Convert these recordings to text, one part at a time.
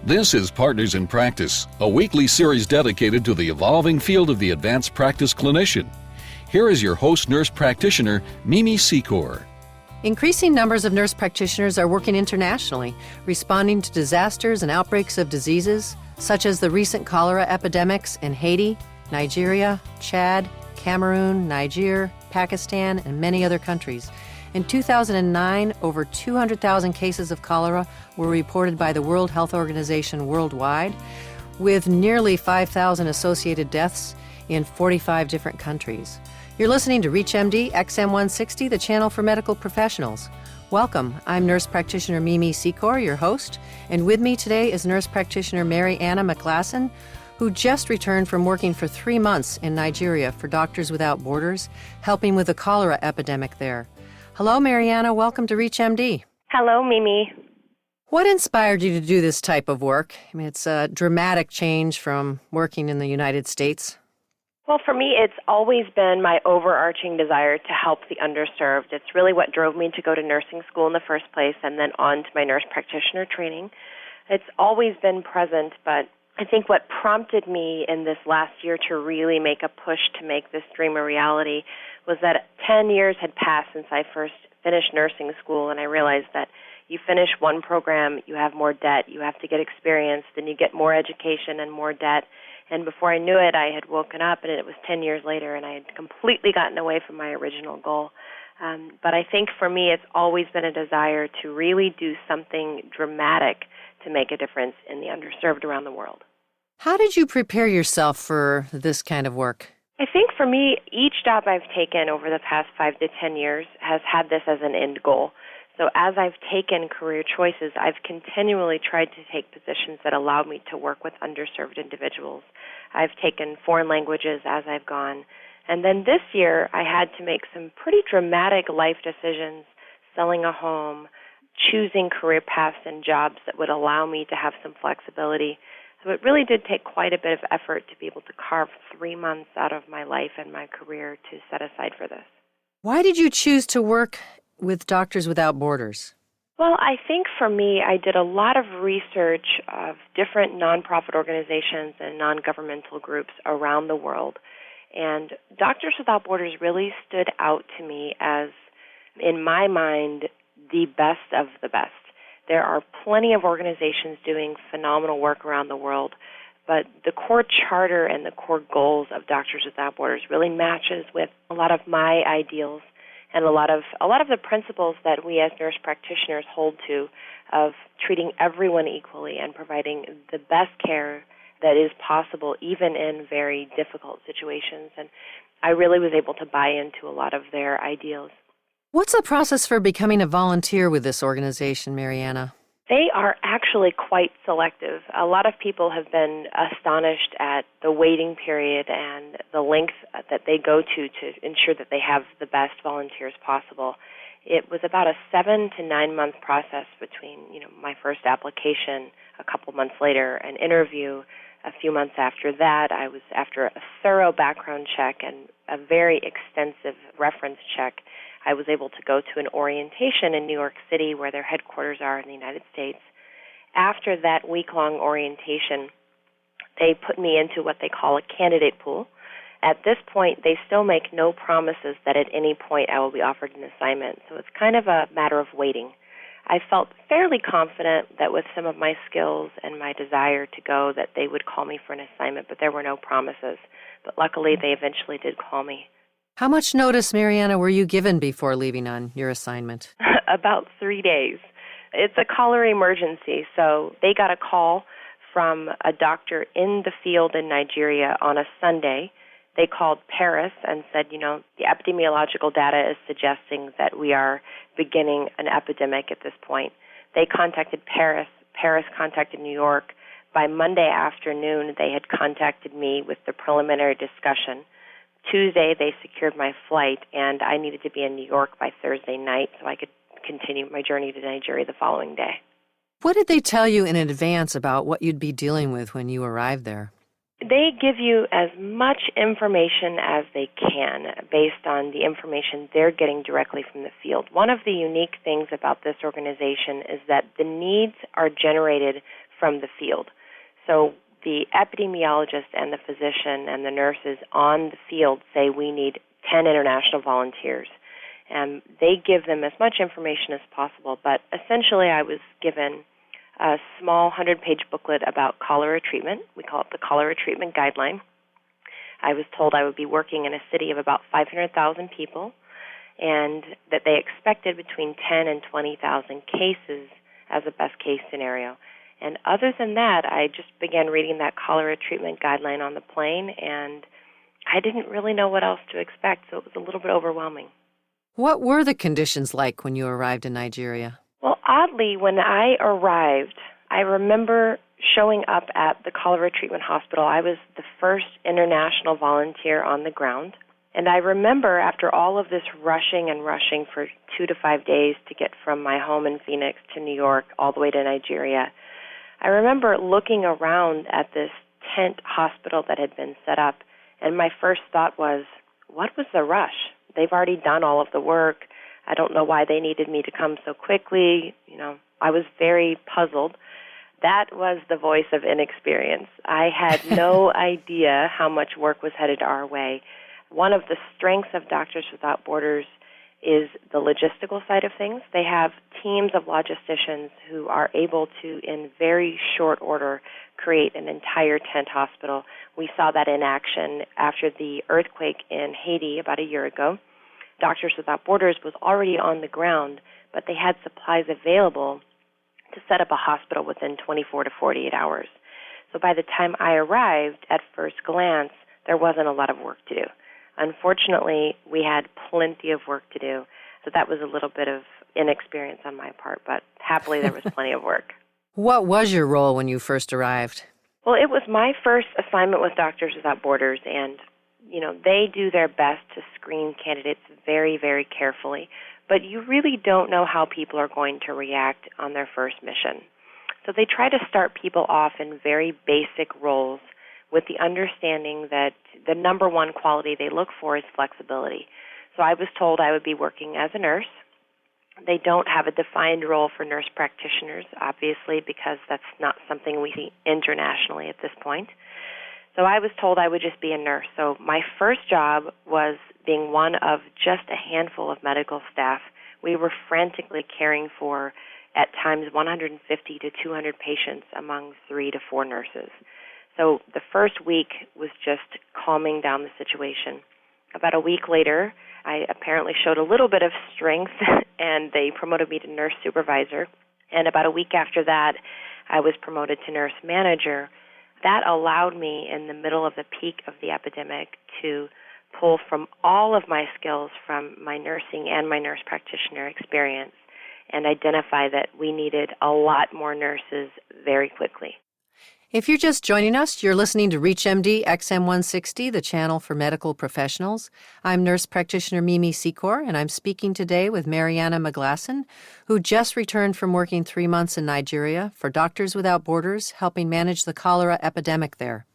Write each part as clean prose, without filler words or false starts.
This is Partners in Practice, a weekly series dedicated to the evolving field of the advanced practice clinician. Here is your host nurse practitioner, Mimi Secor. Increasing numbers of nurse practitioners are working internationally, responding to disasters and outbreaks of diseases, such as the recent cholera epidemics in Haiti, Nigeria, Chad, Cameroon, Niger, Pakistan, and many other countries. In 2009, over 200,000 cases of cholera were reported by the World Health Organization worldwide, with nearly 5,000 associated deaths in 45 different countries. You're listening to ReachMD XM160, the channel for medical professionals. Welcome. I'm nurse practitioner Mimi Secor, your host, and with me today is nurse practitioner Maryana McGlasson, who just returned from working for 3 months in Nigeria for Doctors Without Borders, helping with the cholera epidemic there. Hello, Maryana. Welcome to ReachMD. Hello, Mimi. What inspired you to do this type of work? I mean, it's a dramatic change from working in the United States. Well, for me, it's always been my overarching desire to help the underserved. It's really what drove me to go to nursing school in the first place and then on to my nurse practitioner training. It's always been present, but I think what prompted me in this last year to really make a push to make this dream a reality was that 10 years had passed since I first finished nursing school, and I realized that you finish one program, you have more debt, you have to get experience, then you get more education and more debt. And before I knew it, I had woken up, and it was 10 years later, and I had completely gotten away from my original goal. But I think for me, it's always been a desire to really do something dramatic to make a difference in the underserved around the world. How did you prepare yourself for this kind of work? I think for me, each job I've taken over the past 5 to 10 years has had this as an end goal. So as I've taken career choices, I've continually tried to take positions that allow me to work with underserved individuals. I've taken foreign languages as I've gone. And then this year, I had to make some pretty dramatic life decisions, selling a home, choosing career paths and jobs that would allow me to have some flexibility. So it really did take quite a bit of effort to be able to carve 3 months out of my life and my career to set aside for this. Why did you choose to work with Doctors Without Borders? Well, I think for me, I did a lot of research of different nonprofit organizations and non-governmental groups around the world. And Doctors Without Borders really stood out to me as, in my mind, the best of the best. There are plenty of organizations doing phenomenal work around the world, but the core charter and the core goals of Doctors Without Borders really matches with a lot of my ideals and a lot of the principles that we as nurse practitioners hold to, of treating everyone equally and providing the best care that is possible, even in very difficult situations. And I really was able to buy into a lot of their ideals. What's the process for becoming a volunteer with this organization, Maryana? They are actually quite selective. A lot of people have been astonished at the waiting period and the length that they go to ensure that they have the best volunteers possible. It was about a 7 to 9 month process between, my first application, a couple months later, an interview. A few months after that, I was after a thorough background check and a very extensive reference check. I was able to go to an orientation in New York City where their headquarters are in the United States. After that week-long orientation, they put me into what they call a candidate pool. At this point, they still make no promises that at any point I will be offered an assignment, so it's kind of a matter of waiting. I felt fairly confident that with some of my skills and my desire to go that they would call me for an assignment, but there were no promises. But luckily, they eventually did call me. How much notice, Maryana, were you given before leaving on your assignment? About 3 days. It's a cholera emergency, so they got a call from a doctor in the field in Nigeria on a Sunday. They called Paris and said, the epidemiological data is suggesting that we are beginning an epidemic at this point. They contacted Paris. Paris contacted New York. By Monday afternoon, they had contacted me with the preliminary discussion. Tuesday, they secured my flight, and I needed to be in New York by Thursday night so I could continue my journey to Nigeria the following day. What did they tell you in advance about what you'd be dealing with when you arrived there? They give you as much information as they can based on the information they're getting directly from the field. One of the unique things about this organization is that the needs are generated from the field. So the epidemiologist and the physician and the nurses on the field say we need 10 international volunteers. And they give them as much information as possible. But essentially I was given a small 100-page booklet about cholera treatment. We call it the Cholera Treatment Guideline. I was told I would be working in a city of about 500,000 people and that they expected between 10 and 20,000 cases as a best-case scenario. And other than that, I just began reading that cholera treatment guideline on the plane, and I didn't really know what else to expect, so it was a little bit overwhelming. What were the conditions like when you arrived in Nigeria? Well, oddly, when I arrived, I remember showing up at the cholera treatment hospital. I was the first international volunteer on the ground. And I remember after all of this rushing for 2 to 5 days to get from my home in Phoenix to New York all the way to Nigeria, I remember looking around at this tent hospital that had been set up, and my first thought was, what was the rush? They've already done all of the work. I don't know why they needed me to come so quickly. I was very puzzled. That was the voice of inexperience. I had no idea how much work was headed our way. One of the strengths of Doctors Without Borders is the logistical side of things. They have teams of logisticians who are able to, in very short order, create an entire tent hospital. We saw that in action after the earthquake in Haiti about a year ago. Doctors Without Borders was already on the ground, but they had supplies available to set up a hospital within 24 to 48 hours. So by the time I arrived, at first glance, there wasn't a lot of work to do. Unfortunately, we had plenty of work to do, so that was a little bit of inexperience on my part, but happily there was plenty of work. What was your role when you first arrived? Well, it was my first assignment with Doctors Without Borders, and they do their best to screen candidates very, very carefully, but you really don't know how people are going to react on their first mission. So they try to start people off in very basic roles with the understanding that the number one quality they look for is flexibility. So I was told I would be working as a nurse. They don't have a defined role for nurse practitioners, obviously, because that's not something we see internationally at this point. So I was told I would just be a nurse. So my first job was being one of just a handful of medical staff. We were frantically caring for, at times, 150 to 200 patients among 3 to 4 nurses. So the first week was just calming down the situation. About a week later, I apparently showed a little bit of strength, and they promoted me to nurse supervisor. And about a week after that, I was promoted to nurse manager. That allowed me, in the middle of the peak of the epidemic, to pull from all of my skills from my nursing and my nurse practitioner experience and identify that we needed a lot more nurses very quickly. If you're just joining us, you're listening to ReachMD XM160, the channel for medical professionals. I'm nurse practitioner Mimi Secor, and I'm speaking today with Maryana McGlasson, who just returned from working 3 months in Nigeria for Doctors Without Borders, helping manage the cholera epidemic there.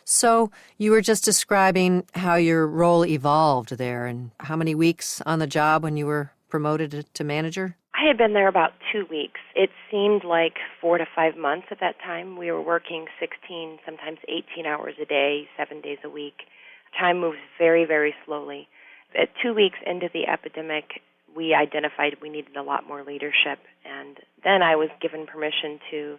So you were just describing how your role evolved there, and how many weeks on the job when you were promoted to manager? I had been there about 2 weeks. It seemed like 4 to 5 months at that time. We were working 16, sometimes 18 hours a day, 7 days a week. Time moves very, very slowly. At 2 weeks into the epidemic, we identified we needed a lot more leadership, and then I was given permission to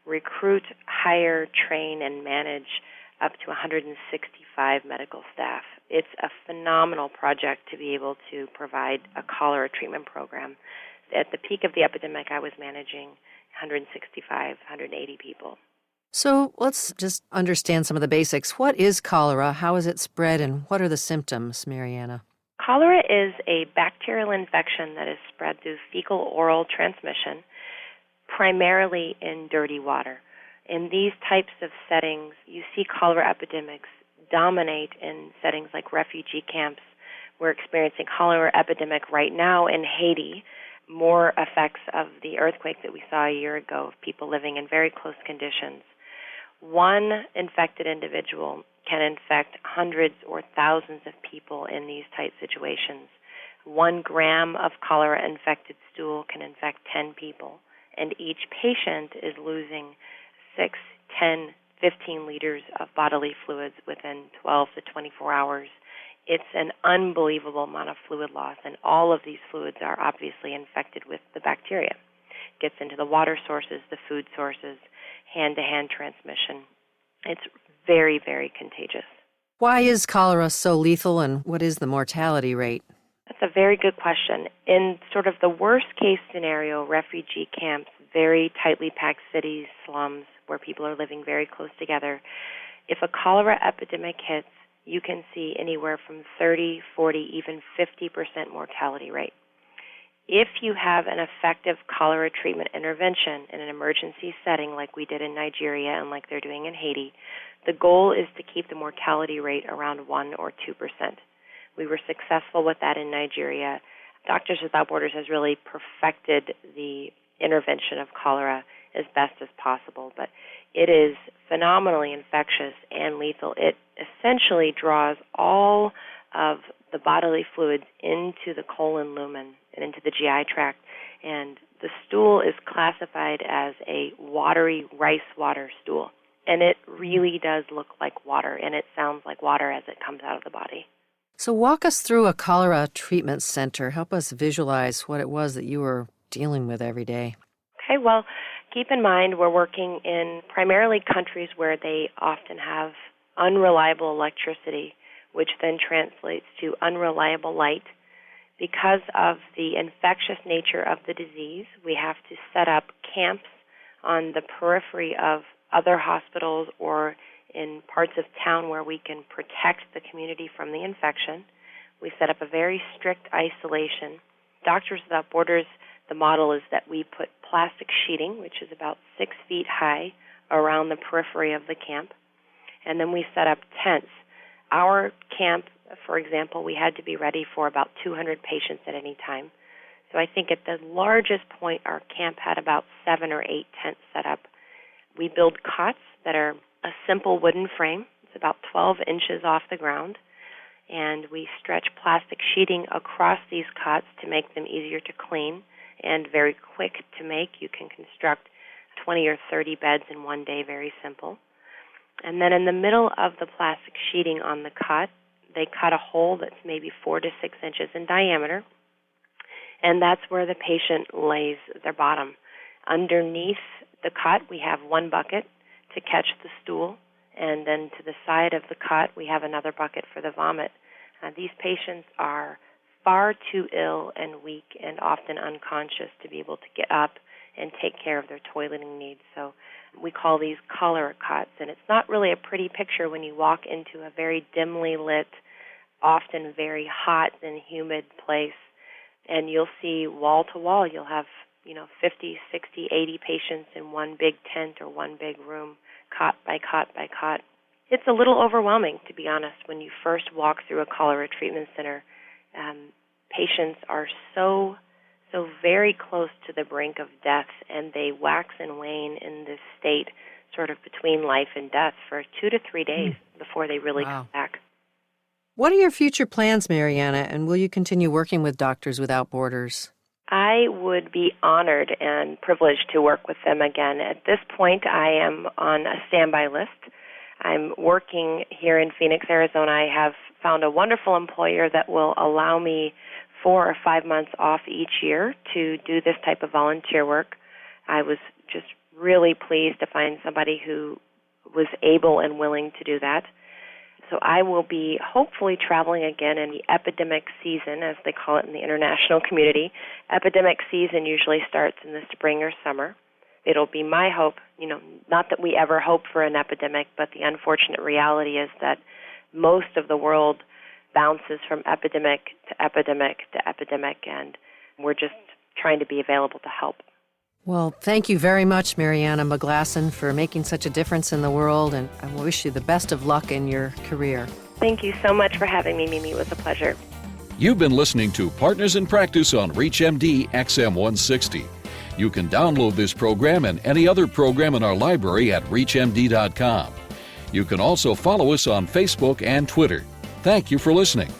recruit, hire, train, and manage up to 165 medical staff. It's a phenomenal project to be able to provide a cholera treatment program. At the peak of the epidemic, I was managing 165, 180 people. So let's just understand some of the basics. What is cholera? How is it spread? And what are the symptoms, Maryana? Cholera is a bacterial infection that is spread through fecal-oral transmission, primarily in dirty water. In these types of settings, you see cholera epidemics dominate in settings like refugee camps. We're experiencing cholera epidemic right now in Haiti. More effects of the earthquake that we saw a year ago of people living in very close conditions. One infected individual can infect hundreds or thousands of people in these tight situations. 1 gram of cholera-infected stool can infect 10 people. and each patient is losing 6, 10, 15 liters of bodily fluids within 12 to 24 hours. It's an unbelievable amount of fluid loss, and all of these fluids are obviously infected with the bacteria. It gets into the water sources, the food sources, hand-to-hand transmission. It's very, very contagious. Why is cholera so lethal, and what is the mortality rate? That's a very good question. In sort of the worst-case scenario, refugee camps, very tightly packed cities, slums, where people are living very close together, if a cholera epidemic hits, you can see anywhere from 30, 40, even 50% mortality rate. If you have an effective cholera treatment intervention in an emergency setting like we did in Nigeria and like they're doing in Haiti, the goal is to keep the mortality rate around 1 or 2%. We were successful with that in Nigeria. Doctors Without Borders has really perfected the intervention of cholera as best as possible, but it is phenomenally infectious and lethal. It essentially draws all of the bodily fluids into the colon lumen and into the GI tract, and the stool is classified as a watery rice water stool, and it really does look like water, and it sounds like water as it comes out of the body. So walk us through a cholera treatment center. Help us visualize what it was that you were dealing with every day. Okay, well, keep in mind we're working in primarily countries where they often have unreliable electricity, which then translates to unreliable light. Because of the infectious nature of the disease, we have to set up camps on the periphery of other hospitals or in parts of town where we can protect the community from the infection. We set up a very strict isolation. Doctors Without Borders, the model is that we put plastic sheeting, which is about 6 feet high, around the periphery of the camp, and then we set up tents. Our camp, for example, we had to be ready for about 200 patients at any time. So I think at the largest point, our camp had about 7 or 8 tents set up. We build cots that are a simple wooden frame. It's about 12 inches off the ground, and we stretch plastic sheeting across these cots to make them easier to clean and very quick to make. You can construct 20 or 30 beds in one day, very simple. And then in the middle of the plastic sheeting on the cot, they cut a hole that's maybe 4 to 6 inches in diameter, and that's where the patient lays their bottom. Underneath the cot, we have one bucket to catch the stool, and then to the side of the cot, we have another bucket for the vomit. These patients are far too ill and weak and often unconscious to be able to get up and take care of their toileting needs. So we call these cholera cots, and it's not really a pretty picture when you walk into a very dimly lit, often very hot and humid place, and you'll see wall to wall. You'll have 50, 60, 80 patients in one big tent or one big room, cot by cot by cot. It's a little overwhelming, to be honest, when you first walk through a cholera treatment center. Patients are so very close to the brink of death, and they wax and wane in this state sort of between life and death for 2 to 3 days before they really come back. What are your future plans, Maryana, and will you continue working with Doctors Without Borders? I would be honored and privileged to work with them again. At this point, I am on a standby list. I'm working here in Phoenix, Arizona. I have found a wonderful employer that will allow me 4 or 5 months off each year to do this type of volunteer work. I was just really pleased to find somebody who was able and willing to do that. So I will be hopefully traveling again in the epidemic season, as they call it in the international community. Epidemic season usually starts in the spring or summer. It'll be my hope, not that we ever hope for an epidemic, but the unfortunate reality is that most of the world bounces from epidemic to epidemic to epidemic, and we're just trying to be available to help. Well, thank you very much, Maryana McGlasson, for making such a difference in the world, and I wish you the best of luck in your career. Thank you so much for having me, Mimi. It was a pleasure. You've been listening to Partners in Practice on ReachMD XM160. You can download this program and any other program in our library at reachmd.com. You can also follow us on Facebook and Twitter. Thank you for listening.